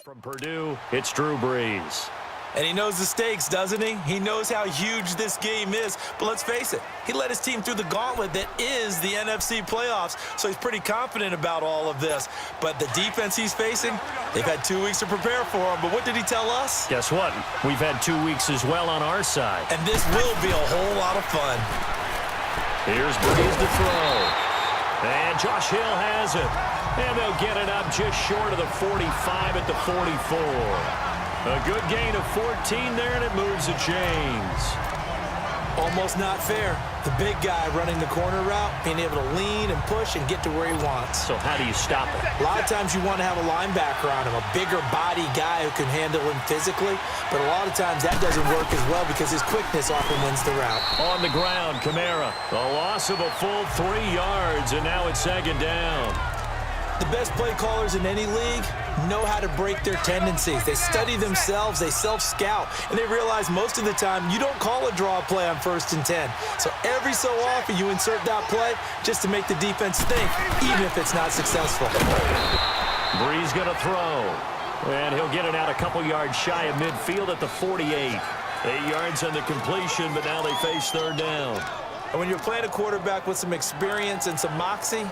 From Purdue, it's Drew Brees. And he knows the stakes, doesn't he? He knows how huge this game is. But let's face it, he led his team through the gauntlet that is the NFC playoffs, so he's pretty confident about all of this. But the defense he's facing, they've had 2 weeks to prepare for him. But what did he tell us? Guess what? We've had 2 weeks as well on our side. And this will be a whole lot of fun. Here's Brees to throw. And Josh Hill has it. And they'll get it up just short of the 45 at the 44. A good gain of 14 there, and it moves the chains. Almost not fair. The big guy running the corner route, being able to lean and push and get to where he wants. So how do you stop it? A lot of times you want to have a linebacker on him, a bigger body guy who can handle him physically. But a lot of times that doesn't work as well because his quickness often wins the route. On the ground, Kamara. A loss of a full 3 yards, and now it's second down. The best play callers in any league know how to break their tendencies. They study themselves, they self-scout, and they realize most of the time you don't call a draw play on 1st and 10. So every so often you insert that play just to make the defense think, even if it's not successful. Brees going to throw, and he'll get it out a couple yards shy of midfield at the 48. 8 yards on the completion, but now they face third down. And when you're playing a quarterback with some experience and some moxie,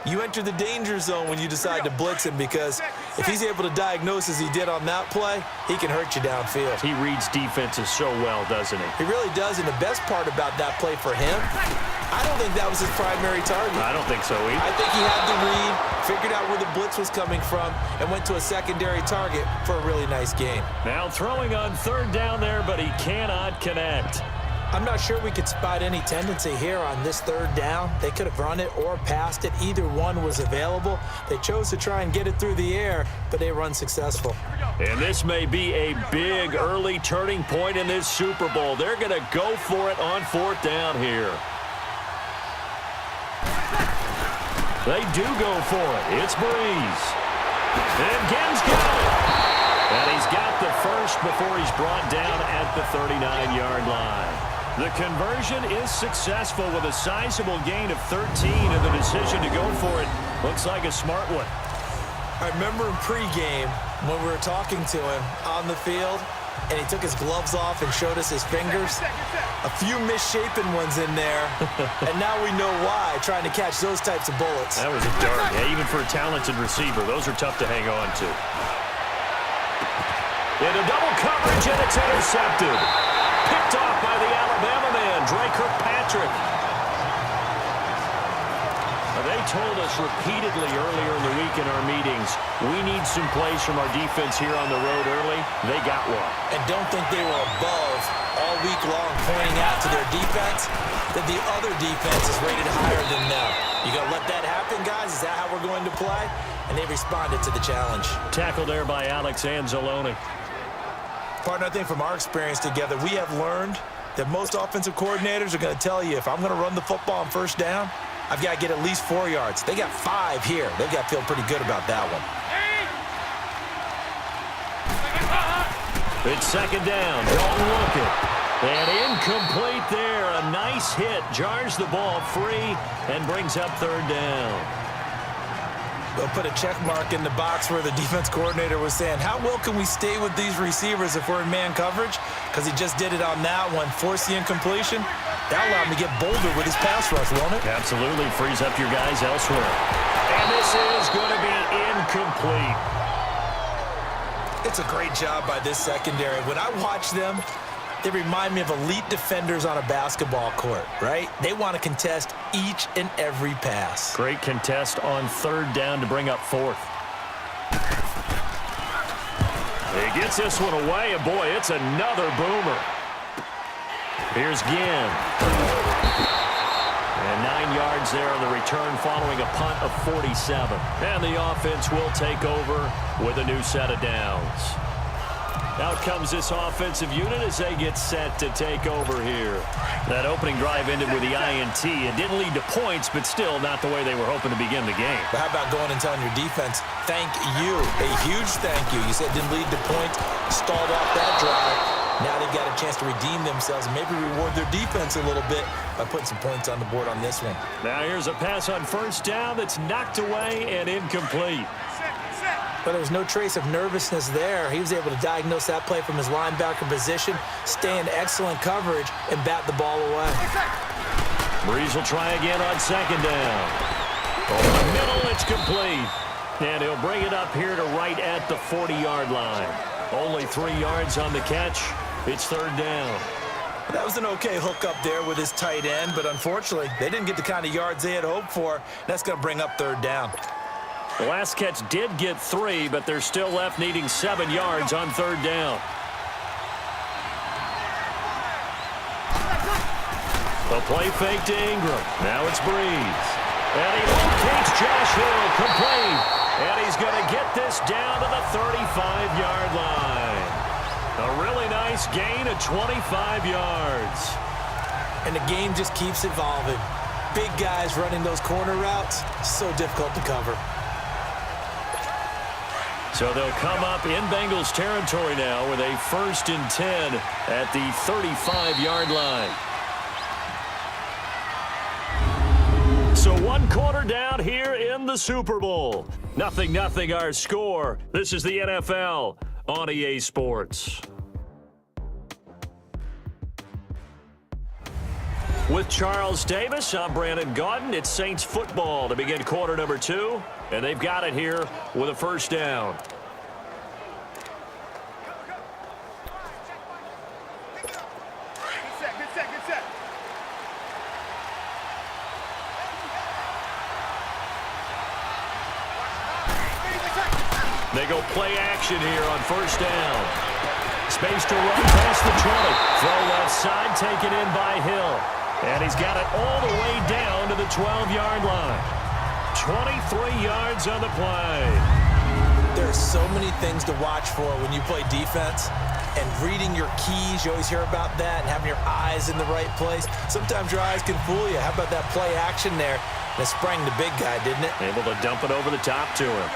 you enter the danger zone when you decide to blitz him, because if he's able to diagnose as he did on that play, he can hurt you downfield. He reads defenses so well, doesn't he? He really does, and the best part about that play for him, I don't think that was his primary target. I don't think so either. I think he had the read, figured out where the blitz was coming from, and went to a secondary target for a really nice gain. Now throwing on third down there, but he cannot connect. I'm not sure we could spot any tendency here on this third down. They could have run it or passed it. Either one was available. They chose to try and get it through the air, but they were unsuccessful. And this may be a big early turning point in this Super Bowl. They're going to go for it on 4th down here. They do go for it. It's Brees. And Genn's got it. And he's got the first before he's brought down at the 39-yard line. The conversion is successful with a sizable gain of 13, and the decision to go for it looks like a smart one. I remember in pregame when we were talking to him on the field, and he took his gloves off and showed us his fingers. A few misshapen ones in there, and now we know why, trying to catch those types of bullets. That was a dart. Yeah, even for a talented receiver, those are tough to hang on to. Into double coverage, and it's intercepted. Picked off by the Alabama man, Dre Kirkpatrick. They told us repeatedly earlier in the week in our meetings, we need some plays from our defense here on the road early. They got one. And don't think they were above all week long pointing out to their defense that the other defense is rated higher than them. You going to let that happen, guys? Is that how we're going to play? And they responded to the challenge. Tackled there by Alex Anzalone. Partner, I think from our experience together, we have learned that most offensive coordinators are going to tell you, if I'm going to run the football on 1st down, I've got to get at least 4 yards. They got 5 here. They've got to feel pretty good about that one. It's second down. Don't look it. And incomplete there. A nice hit. Jars the ball free and brings up third down. They'll put a check mark in the box where the defense coordinator was saying, how well can we stay with these receivers if we're in man coverage? Because he just did it on that one, forced the incompletion. That allowed him to get bolder with his pass rush, won't it? Absolutely. Frees up your guys elsewhere. And this is going to be incomplete. It's a great job by this secondary. When I watch them, they remind me of elite defenders on a basketball court, right? They want to contest each and every pass. Great contest on third down to bring up 4th. He gets this one away, and boy, it's another boomer. Here's Genn. And 9 yards there on the return following a punt of 47. And the offense will take over with a new set of downs. Out comes this offensive unit as they get set to take over here. That opening drive ended with the INT. It didn't lead to points, but still not the way they were hoping to begin the game. But how about going and telling your defense, thank you, a huge thank you. You said it didn't lead to points, stalled off that drive. Now they've got to chance to redeem themselves and maybe reward their defense a little bit by putting some points on the board on this one. Now here's a pass on first down that's knocked away and incomplete. But there was no trace of nervousness there. He was able to diagnose that play from his linebacker position, stay in excellent coverage, and bat the ball away. Breeze will try again on second down. Over the middle, it's complete. And he'll bring it up here to right at the 40-yard line. Only 3 yards on the catch. It's third down. That was an okay hook up there with his tight end, but unfortunately, they didn't get the kind of yards they had hoped for. That's going to bring up third down. The last catch did get 3, but they're still left needing 7 yards on third down. The play fake to Ingram. Now it's Breeze. And he locates Josh Hill, complete. And he's going to get this down to the 35-yard line. A really nice gain of 25 yards. And the game just keeps evolving. Big guys running those corner routes, so difficult to cover. So they'll come up in Bengals territory now with a 1st and 10 at the 35-yard line. So 1 quarter down here in the Super Bowl. 0-0 our score. This is the NFL on EA Sports. With Charles Davis, I'm Brandon Gaudin. It's Saints football to begin quarter number 2. And they've got it here with a first down. They go play action here on first down. Space to run past the 20. Throw left side taken in by Hill. And he's got it all the way down to the 12-yard line. 23 yards on the play. There's so many things to watch for when you play defense. And reading your keys, you always hear about that, and having your eyes in the right place. Sometimes your eyes can fool you. How about that play action there? That sprang the big guy, didn't it? Able to dump it over the top to him.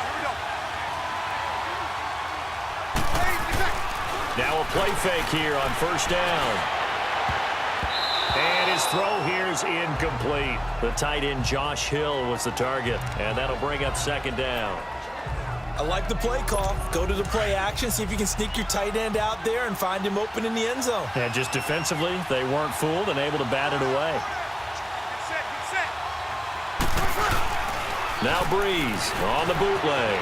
Now a play fake here on first down. And his throw here is incomplete. The tight end Josh Hill was the target, and that'll bring up second down. I like the play call. Go to the play action, see if you can sneak your tight end out there and find him open in the end zone. And just defensively, they weren't fooled and able to bat it away. Now Breeze on the bootleg.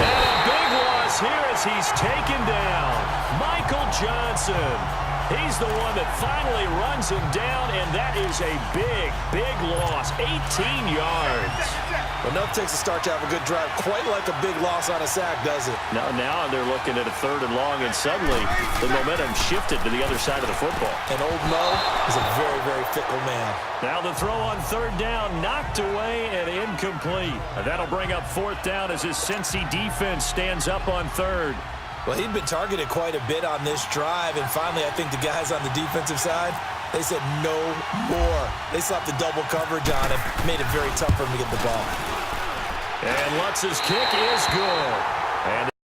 And a big loss here as he's taken down. Michael Johnson. He's the one that finally runs him down, and that is a big, big loss. 18 yards. Enough takes a start to have a good drive. Quite like a big loss on a sack, does it? Now they're looking at a 3rd and long, and suddenly the momentum shifted to the other side of the football. And old Mo is a very, very fickle man. Now the throw on third down, knocked away and incomplete. And that'll bring up 4th down as his Cincy defense stands up on 3rd. Well, he'd been targeted quite a bit on this drive, and finally I think the guys on the defensive side, they said no more. They slapped the double coverage on him, made it very tough for him to get the ball. And Lutz's kick is good. And